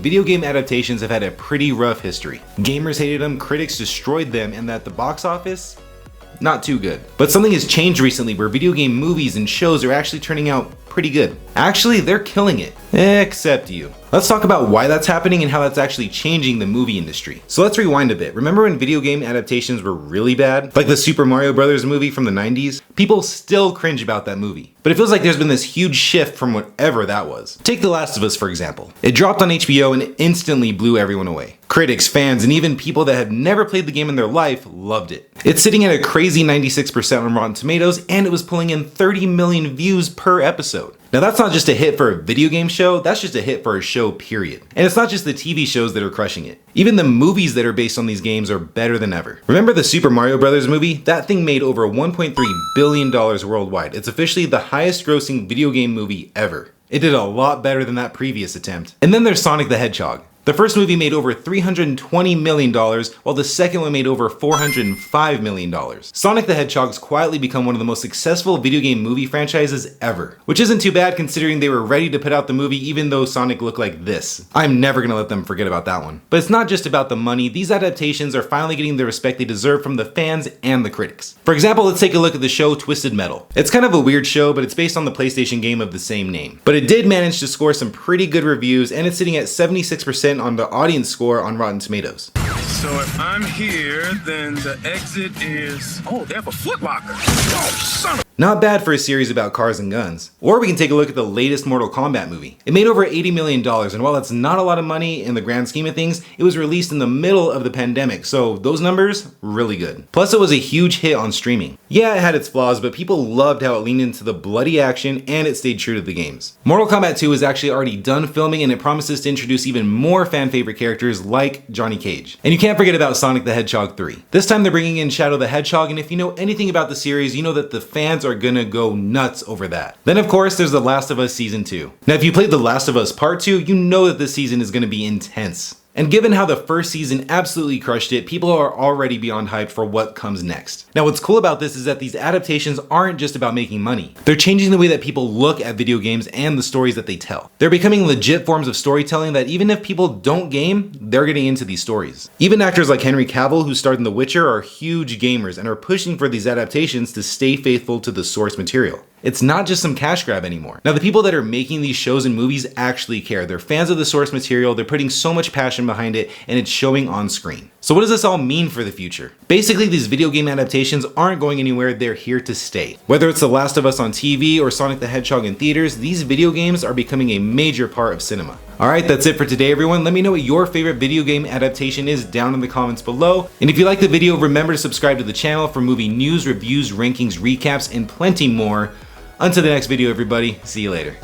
Video game adaptations have had a pretty rough history. Gamers hated them, critics destroyed them, and at the box office, not too good. But something has changed recently where video game movies and shows are actually turning out pretty good. Actually, they're killing it. Except you. Let's talk about why that's happening and how that's actually changing the movie industry. So let's rewind a bit. Remember when video game adaptations were really bad? Like the Super Mario Bros. Movie from the 90s? People still cringe about that movie. But it feels like there's been this huge shift from whatever that was. Take The Last of Us, for example. It dropped on HBO and instantly blew everyone away. Critics, fans, and even people that have never played the game in their life loved it. It's sitting at a crazy 96% on Rotten Tomatoes, and it was pulling in 30 million views per episode. Now that's not just a hit for a video game show, that's just a hit for a show, period. And it's not just the TV shows that are crushing it. Even the movies that are based on these games are better than ever. Remember the Super Mario Bros. Movie? That thing made over $1.3 billion worldwide. It's officially the highest grossing video game movie ever. It did a lot better than that previous attempt. And then there's Sonic the Hedgehog. The first movie made over $320 million, while the second one made over $405 million. Sonic the Hedgehog's quietly become one of the most successful video game movie franchises ever. Which isn't too bad considering they were ready to put out the movie even though Sonic looked like this. I'm never gonna let them forget about that one. But it's not just about the money, these adaptations are finally getting the respect they deserve from the fans and the critics. For example, let's take a look at the show Twisted Metal. It's kind of a weird show, but it's based on the PlayStation game of the same name. But it did manage to score some pretty good reviews, and it's sitting at 76% on the audience score on Rotten Tomatoes. So if I'm here, then the exit is... Oh, they have a Foot Locker. Oh, son of... Not bad for a series about cars and guns. Or we can take a look at the latest Mortal Kombat movie. It made over $80 million, and while that's not a lot of money in the grand scheme of things, it was released in the middle of the pandemic, so those numbers, really good. Plus it was a huge hit on streaming. Yeah, it had its flaws, but people loved how it leaned into the bloody action and it stayed true to the games. Mortal Kombat 2 is actually already done filming, and it promises to introduce even more fan favorite characters like Johnny Cage. And you can't forget about Sonic the Hedgehog 3. This time they're bringing in Shadow the Hedgehog, and if you know anything about the series, you know that the fans are gonna go nuts over that. Then of course there's The Last of Us Season 2. Now if you played The Last of Us Part 2, you know that this season is gonna be intense. And given how the first season absolutely crushed it, people are already beyond hyped for what comes next. Now what's cool about this is that these adaptations aren't just about making money. They're changing the way that people look at video games and the stories that they tell. They're becoming legit forms of storytelling that even if people don't game, they're getting into these stories. Even actors like Henry Cavill, who starred in The Witcher, are huge gamers and are pushing for these adaptations to stay faithful to the source material. It's not just some cash grab anymore. Now the people that are making these shows and movies actually care. They're fans of the source material, they're putting so much passion behind it, and it's showing on screen. So what does this all mean for the future? Basically, these video game adaptations aren't going anywhere, they're here to stay. Whether it's The Last of Us on TV or Sonic the Hedgehog in theaters, these video games are becoming a major part of cinema. Alright, that's it for today everyone. Let me know what your favorite video game adaptation is down in the comments below. And if you liked the video, remember to subscribe to the channel for movie news, reviews, rankings, recaps, and plenty more. Until the next video, everybody, see you later.